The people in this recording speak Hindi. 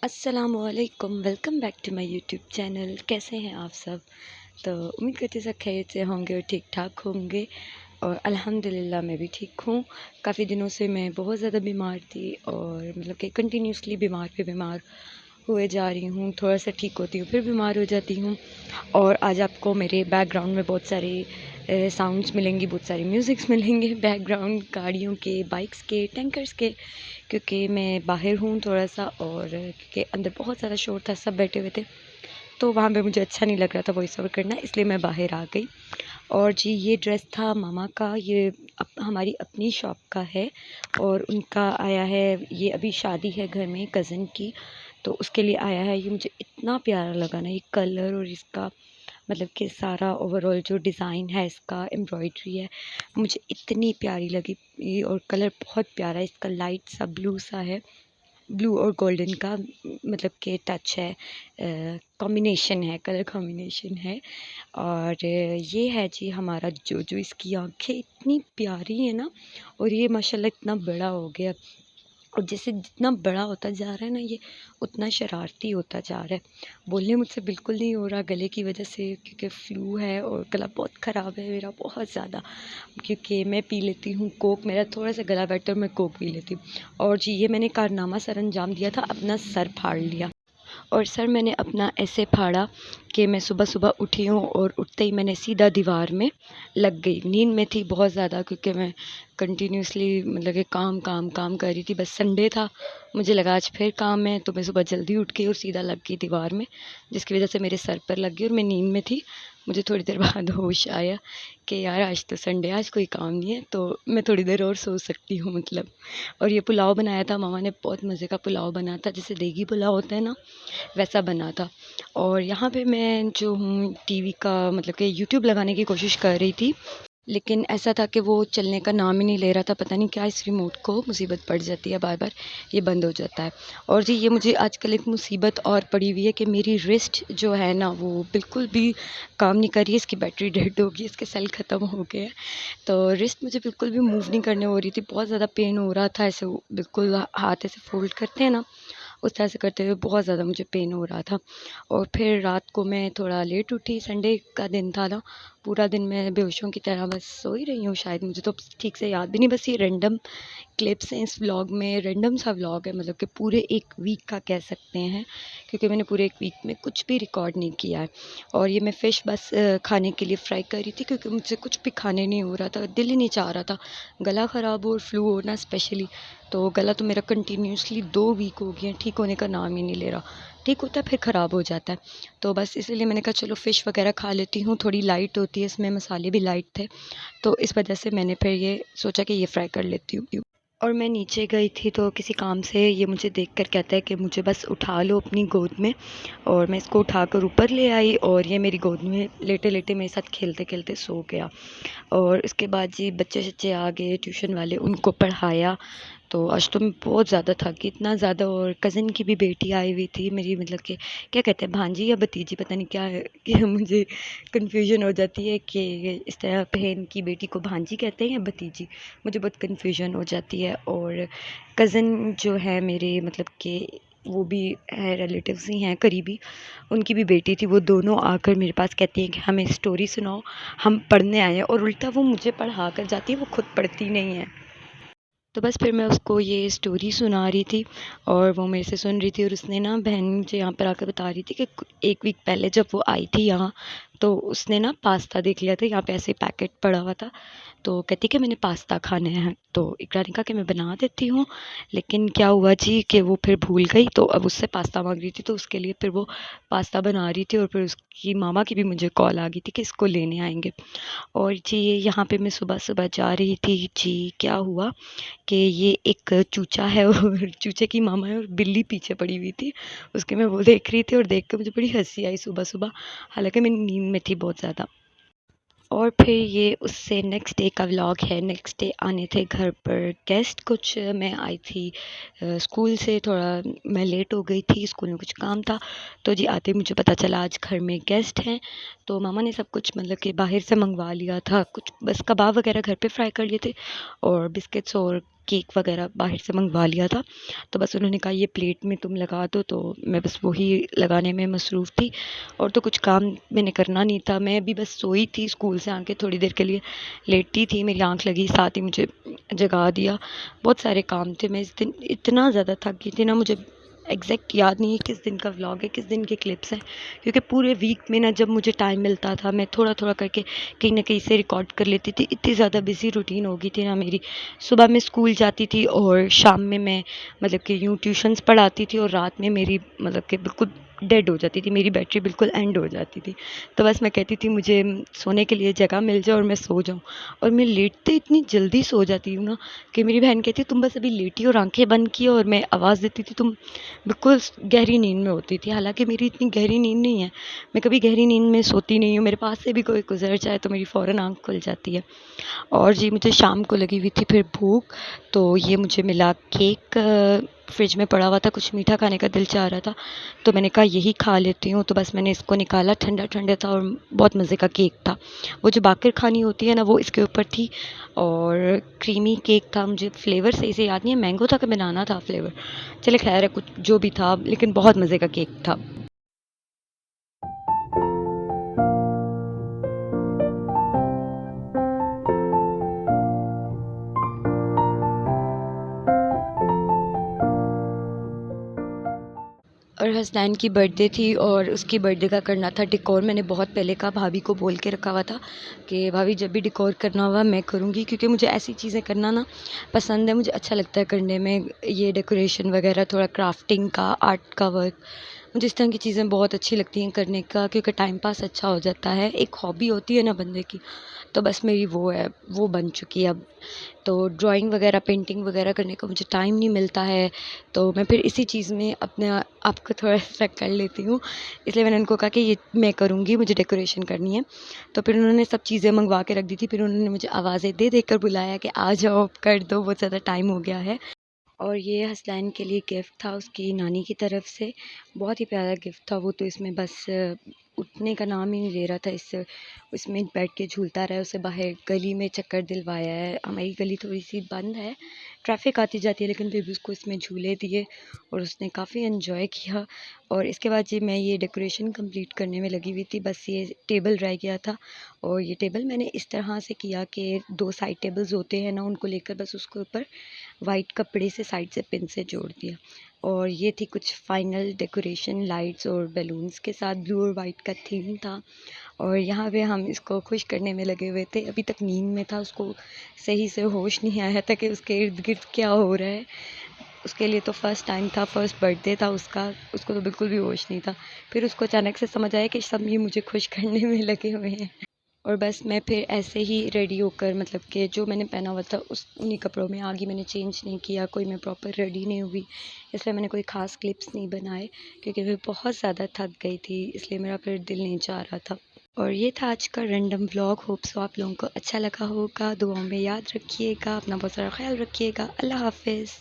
अस्सलामुअलैकुम, welcome back to my YouTube channel. कैसे हैं आप सब? तो उम्मीद करती हूँ सब खैरियत से होंगे और ठीक ठाक होंगे। और अल्हम्दुलिल्लाह मैं भी ठीक हूँ। काफ़ी दिनों से मैं बहुत ज़्यादा बीमार थी और मतलब कि कंटिन्यूसली बीमार पे बीमार हुए जा रही हूँ। थोड़ा सा ठीक होती हूँ फिर बीमार हो जाती हूँ। और आज आपको मेरे बैकग्राउंड में बहुत सारे साउंड्स मिलेंगी, बहुत सारे म्यूज़िक्स मिलेंगे बैकग्राउंड, गाड़ियों के, बाइक्स के, टैंकर्स के, क्योंकि मैं बाहर हूँ थोड़ा सा और क्योंकि अंदर बहुत ज़्यादा शोर था, सब बैठे हुए थे तो वहाँ पे मुझे अच्छा नहीं लग रहा था वॉइस ओवर करना, इसलिए मैं बाहर आ गई। और जी ये ड्रेस था मामा का, ये हमारी अपनी शॉप का है और उनका आया है। ये अभी शादी है घर में कज़न की, तो उसके लिए आया है। ये मुझे इतना प्यारा लगा ना, ये कलर और इसका मतलब कि सारा ओवरऑल जो डिज़ाइन है, इसका एम्ब्रॉयडरी है, मुझे इतनी प्यारी लगी। ये और कलर बहुत प्यारा है इसका, लाइट सा ब्लू सा है, ब्लू और गोल्डन का मतलब के टच है, कॉम्बिनेशन है, कलर कॉम्बिनेशन है। और ये है जी हमारा जो इसकी आंखें इतनी प्यारी है ना, और ये माशाल्लाह इतना बड़ा हो गया। और जैसे जितना बड़ा होता जा रहा है ना, ये उतना शरारती होता जा रहा है। बोलने मुझसे बिल्कुल नहीं हो रहा गले की वजह से, क्योंकि फ्लू है और गला बहुत ख़राब है मेरा बहुत ज़्यादा। क्योंकि मैं पी लेती हूँ कोक, मेरा थोड़ा सा गला बैठता है और मैं कोक पी लेती हूँ। और जी ये मैंने कारनामा सर अंजाम दिया था, अपना सर फाड़ लिया। और सर मैंने अपना ऐसे फाड़ा कि मैं सुबह सुबह उठी हूँ और उठते ही मैंने सीधा दीवार में लग गई। नींद में थी बहुत ज़्यादा, क्योंकि मैं कंटिन्यूसली मतलब कि काम काम काम कर रही थी। बस संडे था, मुझे लगा आज फिर काम है, तो मैं सुबह जल्दी उठ गई और सीधा लग गई दीवार में, जिसकी वजह से मेरे सर पर लग गई और मैं नींद में थी। मुझे थोड़ी देर बाद होश आया कि यार आज तो संडे है, आज कोई काम नहीं है, तो मैं थोड़ी देर और सो सकती हूँ मतलब। और ये पुलाव बनाया था मामा ने, बहुत मज़े का पुलाव बना था, जैसे देगी पुलाव होता है ना, वैसा बना था। और यहाँ पे मैं जो हूँ टीवी का मतलब कि यूट्यूब लगाने की कोशिश कर रही थी, लेकिन ऐसा था कि वो चलने का नाम ही नहीं ले रहा था। पता नहीं क्या इस रिमोट को मुसीबत पड़ जाती है, बार बार ये बंद हो जाता है। और जी ये मुझे आजकल एक मुसीबत और पड़ी हुई है कि मेरी रिस्ट जो है ना, वो बिल्कुल भी काम नहीं कर रही है। इसकी बैटरी डेड हो गई, इसके सेल ख़त्म हो गए हैं। तो रिस्ट मुझे बिल्कुल भी मूव नहीं करने हो रही थी, बहुत ज़्यादा पेन हो रहा था। ऐसे बिल्कुल हाथ ऐसे फोल्ड करते हैं ना, उस तरह से करते हुए बहुत ज़्यादा मुझे पेन हो रहा था। और फिर रात को मैं थोड़ा लेट उठी, संडे का दिन था ना, पूरा दिन मैं बेहोशों की तरह बस सो ही रही हूँ शायद, मुझे तो ठीक से याद भी नहीं। बस ये रैंडम क्लिप्स हैं इस व्लॉग में, रैंडम सा व्लॉग है, मतलब कि पूरे एक वीक का कह सकते हैं, क्योंकि मैंने पूरे एक वीक में कुछ भी रिकॉर्ड नहीं किया है। और ये मैं फ़िश बस खाने के लिए फ्राई कर रही थी, क्योंकि मुझसे कुछ भी खाने नहीं हो रहा था, दिल ही नहीं चाह रहा था। गला ख़राब हो और फ्लू हो ना स्पेशली, तो गला तो मेरा कंटिन्यूसली 2 वीक हो गए हैं, ठीक होने का नाम ही नहीं ले रहा। ठीक होता है फिर ख़राब हो जाता है। तो बस इसीलिए मैंने कहा चलो फ़िश वगैरह खा लेती हूँ, थोड़ी लाइट होती है, इसमें मसाले भी लाइट थे, तो इस वजह से मैंने फिर ये सोचा कि ये फ्राई कर लेती हूँ। और मैं नीचे गई थी तो किसी काम से ये मुझे देखकर कहता है कि मुझे बस उठा लो अपनी गोद में। और मैं इसको उठाकर ऊपर ले आई और ये मेरी गोद में लेटे लेटे मेरे साथ खेलते खेलते सो गया। और इसके बाद जी बच्चे शच्चे आ गए ट्यूशन वाले, उनको पढ़ाया। तो आज तो मैं बहुत ज़्यादा थकी, इतना ज़्यादा। और कज़न की भी बेटी आई हुई थी मेरी, मतलब कि क्या कहते हैं, भांजी या भतीजी, पता नहीं क्या है कि मुझे कन्फ्यूजन हो जाती है कि इस तरह बहन की बेटी को भांजी कहते हैं या भतीजी, मुझे बहुत कन्फ्यूजन हो जाती है। और कज़न जो है मेरे मतलब कि वो भी है, रिलेटिव्स ही हैं करीबी, उनकी भी बेटी थी, वो दोनों आकर मेरे पास कहती हैं कि हमें स्टोरी सुनाओ, हम पढ़ने आए हैं। और उल्टा वो मुझे पढ़ा कर जाती है, वो खुद पढ़ती नहीं है। तो बस फिर मैं उसको ये स्टोरी सुना रही थी और वो मेरे से सुन रही थी। और उसने ना, बहन मुझे यहाँ पर आकर बता रही थी कि एक वीक पहले जब वो आई थी यहाँ, तो उसने ना पास्ता देख लिया था, यहाँ पे ऐसे पैकेट पड़ा हुआ था, तो कहती कि मैंने पास्ता खाना है। तो इकरा ने कहा कि मैं बना देती हूँ, लेकिन क्या हुआ जी कि वो फिर भूल गई, तो अब उससे पास्ता मांग रही थी, तो उसके लिए फिर वो पास्ता बना रही थी। और फिर उसकी मामा की भी मुझे कॉल आ गई थी कि इसको लेने आएंगे। और जी यहाँ पे मैं सुबह सुबह जा रही थी जी, क्या हुआ कि ये एक चूचा है और चूचे की मामा है और बिल्ली पीछे पड़ी हुई थी, उसके मैं वो देख रही थी और देख कर मुझे बड़ी हंसी आई सुबह सुबह, हालांकि मैं नींद में थी बहुत ज़्यादा। और फिर ये उससे नेक्स्ट डे का व्लॉग है। नेक्स्ट डे आने थे घर पर गेस्ट कुछ, मैं आई थी स्कूल से, थोड़ा मैं लेट हो गई थी, स्कूल में कुछ काम था, तो जी आते ही मुझे पता चला आज घर में गेस्ट हैं। तो मामा ने सब कुछ मतलब कि बाहर से मंगवा लिया था, कुछ बस कबाब वगैरह घर पे फ्राई कर लिए थे और बिस्किट्स और केक वगैरह बाहर से मंगवा लिया था। तो बस उन्होंने कहा ये प्लेट में तुम लगा दो, तो मैं बस वही लगाने में मसरूफ़ थी और तो कुछ काम मैंने करना नहीं था। मैं अभी बस सोई थी, स्कूल से आके थोड़ी देर के लिए लेटी थी, मेरी आँख लगी, साथ ही मुझे जगा दिया। बहुत सारे काम थे, मैं इस दिन इतना ज़्यादा थक गई थी ना, मुझे एग्जैक्ट याद नहीं है किस दिन का व्लॉग है, किस दिन के क्लिप्स हैं, क्योंकि पूरे वीक में ना जब मुझे टाइम मिलता था मैं थोड़ा थोड़ा करके कहीं ना कहीं से रिकॉर्ड कर लेती थी। इतनी ज़्यादा बिजी रूटीन हो गई थी ना मेरी। सुबह मैं स्कूल जाती थी और शाम में मैं मतलब कि यूँ ट्यूशन्स पढ़ाती थी और रात में मेरी मतलब कि बिल्कुल डेड हो जाती थी, मेरी बैटरी बिल्कुल एंड हो जाती थी। तो बस मैं कहती थी मुझे सोने के लिए जगह मिल जाए और मैं सो जाऊँ। और मैं लेटते इतनी जल्दी सो जाती हूँ ना कि मेरी बहन कहती तुम बस अभी लेटी और आंखें बंद की और मैं आवाज़ देती थी तुम बिल्कुल गहरी नींद में होती थी। हालांकि मेरी इतनी गहरी नींद नहीं है, मैं कभी गहरी नींद में सोती नहीं हूँ, मेरे पास से भी कोई गुजर जाए तो मेरी फ़ौरन आँख खुल जाती है। और जी मुझे शाम को लगी हुई थी फिर भूख, तो ये मुझे मिला केक, फ्रिज में पड़ा हुआ था, कुछ मीठा खाने का दिल चाह रहा था तो मैंने कहा यही खा लेती हूँ। तो बस मैंने इसको निकाला, ठंडा ठंडा था और बहुत मज़े का केक था। वो जो बाकिर खानी होती है ना वो इसके ऊपर थी और क्रीमी केक था। मुझे फ्लेवर सही से याद नहीं है, मैंगो था कि बनाना था फ्लेवर, चले खैर है कुछ जो भी था, लेकिन बहुत मज़े का केक था। और हसनैन की बर्थडे थी और उसकी बर्थडे का करना था डेकोर। मैंने बहुत पहले का भाभी को बोल के रखा हुआ था कि भाभी जब भी डेकोर करना होगा मैं करूँगी, क्योंकि मुझे ऐसी चीज़ें करना ना पसंद है, मुझे अच्छा लगता है करने में, ये डेकोरेशन वगैरह, थोड़ा क्राफ्टिंग का, आर्ट का वर्क, मुझे इस तरह की चीज़ें बहुत अच्छी लगती हैं करने का, क्योंकि टाइम पास अच्छा हो जाता है, एक हॉबी होती है ना बंदे की। तो बस मेरी वो है, वो बन चुकी है अब। तो ड्राइंग वगैरह, पेंटिंग वगैरह करने का मुझे टाइम नहीं मिलता है, तो मैं फिर इसी चीज़ में अपने आप को थोड़ा सा कर लेती हूँ। इसलिए मैंने उनको कहा कि ये मैं करूँगी, मुझे डेकोरेशन करनी है। तो फिर उन्होंने सब चीज़ें मंगवा के रख दी थी, फिर उन्होंने मुझे आवाज़ें दे दे कर बुलाया कि आ जाओ अब कर दो, बहुत ज़्यादा टाइम हो गया है। और ये हसनैन के लिए गिफ्ट था उसकी नानी की तरफ से, बहुत ही प्यारा गिफ्ट था वो। तो इसमें बस उठने का नाम ही नहीं ले रहा था, इससे उसमें बैठ के झूलता रहा है, उसे बाहर गली में चक्कर दिलवाया है। हमारी गली थोड़ी सी बंद है, ट्रैफिक आती जाती है, लेकिन फिर भी उसको इसमें झूले दिए और उसने काफ़ी इन्जॉय किया। और इसके बाद जी मैं ये डेकोरेशन कंप्लीट करने में लगी हुई थी, बस ये टेबल रह गया था। और ये टेबल मैंने इस तरह से किया कि 2 साइड टेबल्स होते हैं ना, उनको लेकर बस उसके ऊपर वाइट कपड़े से साइड से पिन से जोड़ दिया। और ये थी कुछ फाइनल डेकोरेशन, लाइट्स और बैलून्स के साथ, ब्लू और वाइट का थीम था। और यहाँ पे हम इसको खुश करने में लगे हुए थे, अभी तक नींद में था, उसको सही से होश नहीं आया था कि उसके इर्द गिर्द क्या हो रहा है। उसके लिए तो फर्स्ट टाइम था, फर्स्ट बर्थडे था उसका, उसको तो बिल्कुल भी होश नहीं था। फिर उसको अचानक से समझ आया कि सब ये मुझे खुश करने में लगे हुए हैं। और बस मैं फिर ऐसे ही रेडी होकर, मतलब कि जो मैंने पहना हुआ था उस उन्हीं कपड़ों में आ गई, मैंने चेंज नहीं किया, कोई मैं प्रॉपर रेडी नहीं हुई, इसलिए मैंने कोई ख़ास क्लिप्स नहीं बनाए, क्योंकि मैं बहुत ज़्यादा थक गई थी, इसलिए मेरा फिर दिल नहीं चाह रहा था। और ये था आज का रैंडम व्लॉग, होप सो आप लोगों को अच्छा लगा होगा। दुआओं में याद रखिएगा, अपना बहुत सारा ख्याल रखिएगा। अल्लाह हाफिज़।